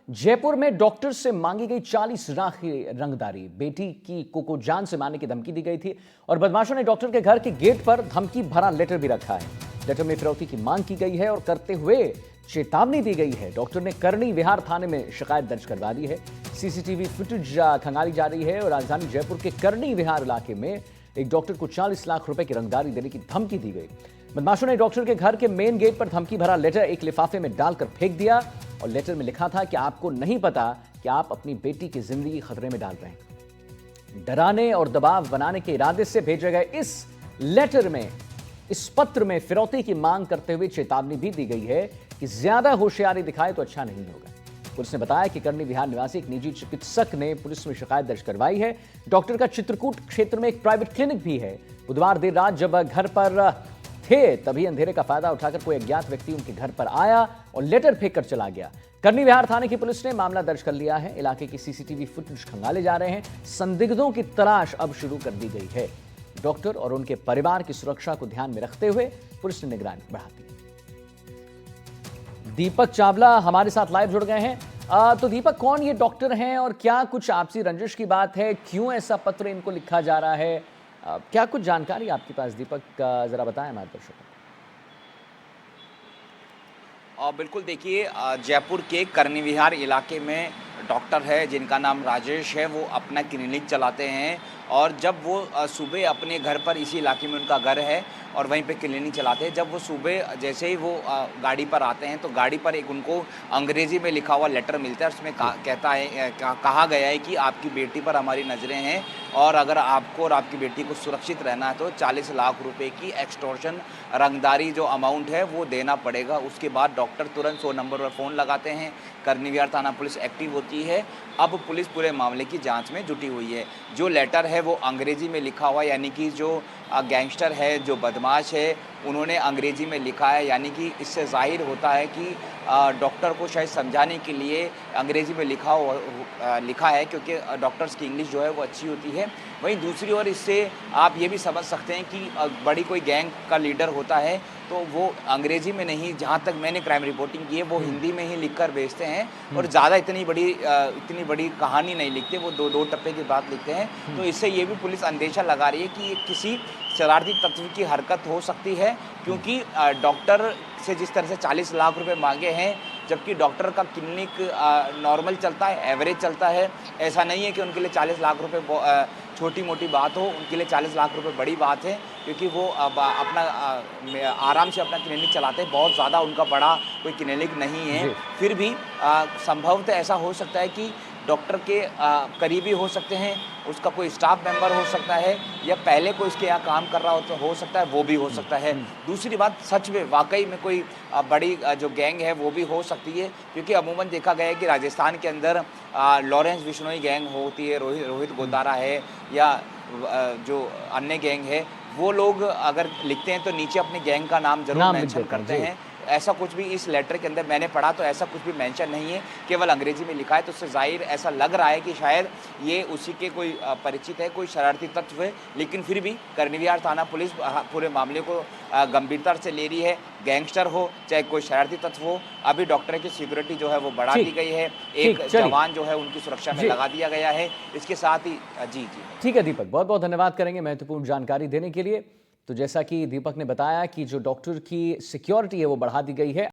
जयपुर में डॉक्टर से मांगी गई 40 लाख की रंगदारी। बेटी की कोको जान से मारने की धमकी दी गई थी और बदमाशों ने डॉक्टर के घर के गेट पर धमकी भरा लेटर भी रखा है। लेटर में फिरौती की मांग की गई है और करते हुए चेतावनी दी गई है। डॉक्टर ने करनी विहार थाने में शिकायत दर्ज करवा दी है। सीसीटीवी फुटेज खंगाली जा रही है और राजधानी जयपुर के करनी विहार इलाके में एक डॉक्टर को 40 लाख रुपए की रंगदारी देने की धमकी दी गई। बदमाशों ने डॉक्टर के घर के मेन गेट पर धमकी भरा लेटर एक लिफाफे में डालकर फेंक दिया और लेटर में लिखा था कि आपको नहीं पता कि आप अपनी बेटी की जिंदगी खतरे में डाल रहे हैं। डराने और दबाव बनाने के इरादे से भेजे गए इस लेटर में, इस पत्र में फिरौती की मांग करते हुए चेतावनी भी दी गई है कि ज्यादा होशियारी दिखाए तो अच्छा नहीं होगा। पुलिस ने बताया कि करनी विहार निवासी एक निजी चिकित्सक ने पुलिस में शिकायत दर्ज करवाई है। डॉक्टर का चित्रकूट क्षेत्र में एक प्राइवेट क्लिनिक भी है। बुधवार देर रात जब घर पर थे तभी अंधेरे का फायदा उठाकर कोई अज्ञात व्यक्ति उनके घर पर आया और लेटर फेंक कर चला गया। करनी विहार थाने की पुलिस ने मामला दर्ज कर लिया है। इलाके की सीसीटीवी फुटेज खंगाले जा रहे हैं। संदिग्धों की तलाश अब शुरू कर दी गई है। डॉक्टर और उनके परिवार की सुरक्षा को ध्यान में रखते हुए पुलिस ने निगरानी बढ़ा दी। दीपक चावला हमारे साथ लाइव जुड़ गए हैं। तो दीपक, कौन ये डॉक्टर हैं और क्या कुछ आपसी रंजिश की बात है? क्यों ऐसा पत्र इनको लिखा जा रहा है? क्या कुछ जानकारी आपके पास दीपक, जरा बताएं हमारे दर्शकों को। बिल्कुल, देखिए, जयपुर के करनी विहार इलाके में डॉक्टर है जिनका नाम राजेश है। वो अपना क्लिनिक चलाते हैं और जब वो सुबह अपने घर पर, इसी इलाके में उनका घर है और वहीं पे क्लिनिक चलाते हैं, जब वो सुबह जैसे ही वो गाड़ी पर आते हैं तो गाड़ी पर एक उनको अंग्रेज़ी में लिखा हुआ लेटर मिलता है। उसमें कहा गया है कि आपकी बेटी पर हमारी नज़रें हैं और अगर आपको और आपकी बेटी को सुरक्षित रहना है तो 40 लाख रुपए की एक्सटॉर्शन रंगदारी जो अमाउंट है वो देना पड़ेगा। उसके बाद डॉक्टर तुरंत 100 नंबर पर फ़ोन लगाते हैं। करनी विहार थाना पुलिस एक्टिव होती है। अब पुलिस पूरे मामले की जांच में जुटी हुई है। जो लेटर है वो अंग्रेज़ी में लिखा हुआ है, यानी कि जो गैंगस्टर है, जो बदमाश है, उन्होंने अंग्रेज़ी में लिखा है। यानी कि इससे ज़ाहिर होता है कि डॉक्टर को शायद समझाने के लिए अंग्रेज़ी में लिखा है, क्योंकि डॉक्टर्स की इंग्लिश जो है वो अच्छी होती है। वहीं दूसरी ओर इससे आप ये भी समझ सकते हैं कि बड़ी कोई गैंग का लीडर होता है तो वो अंग्रेज़ी में नहीं, जहाँ तक मैंने क्राइम रिपोर्टिंग की है, वो हिंदी में ही लिखकर भेजते हैं और ज़्यादा इतनी बड़ी कहानी नहीं लिखते। वो दो टप्पे की बात लिखते हैं। तो इससे ये भी पुलिस अंदेशा लगा रही है कि ये किसी शरारती तत्व की हरकत हो सकती है, क्योंकि डॉक्टर से जिस तरह से 40 लाख रुपए मांगे हैं, जबकि डॉक्टर का क्लिनिक नॉर्मल चलता है, एवरेज चलता है। ऐसा नहीं है कि उनके लिए 40 लाख रुपए छोटी मोटी बात हो। उनके लिए 40 लाख रुपए बड़ी बात है, क्योंकि वो अपना आराम से अपना क्लिनिक चलाते हैं। बहुत ज़्यादा उनका बड़ा कोई क्लिनिक नहीं है। फिर भी संभवतः ऐसा हो सकता है कि डॉक्टर के करीबी हो सकते हैं, उसका कोई स्टाफ मेंबर हो सकता है, या पहले कोई इसके यहाँ काम कर रहा हो सकता है, वो भी हो सकता है। दूसरी बात, सच में वाकई में कोई बड़ी जो गैंग है वो भी हो सकती है, क्योंकि अमूमन देखा गया है कि राजस्थान के अंदर लॉरेंस बिश्नोई गैंग होती है, रोहित गोदारा है, या जो अन्य गैंग है, वो लोग अगर लिखते हैं तो नीचे अपने गैंग का नाम जरूर मेंशन करते हैं। ऐसा कुछ भी इस लेटर के अंदर मैंने पढ़ा तो ऐसा कुछ भी मेंशन नहीं है, केवल अंग्रेजी में लिखा है। तो उससे जाहिर ऐसा लग रहा है कि शायद ये उसी के कोई परिचित है, कोई शरारती तत्व है। लेकिन फिर भी करनी विहार थाना पुलिस पूरे मामले को गंभीरता से ले रही है। गैंगस्टर हो चाहे कोई शरारती तत्व हो, अभी डॉक्टर की सिक्योरिटी जो है वो बढ़ा दी गई है। एक जवान जो है उनकी सुरक्षा में लगा दिया गया है। इसके साथ ही जी ठीक है दीपक, बहुत बहुत धन्यवाद करेंगे महत्वपूर्ण जानकारी देने के लिए। तो जैसा कि दीपक ने बताया कि जो डॉक्टर की सिक्योरिटी है वो बढ़ा दी गई है।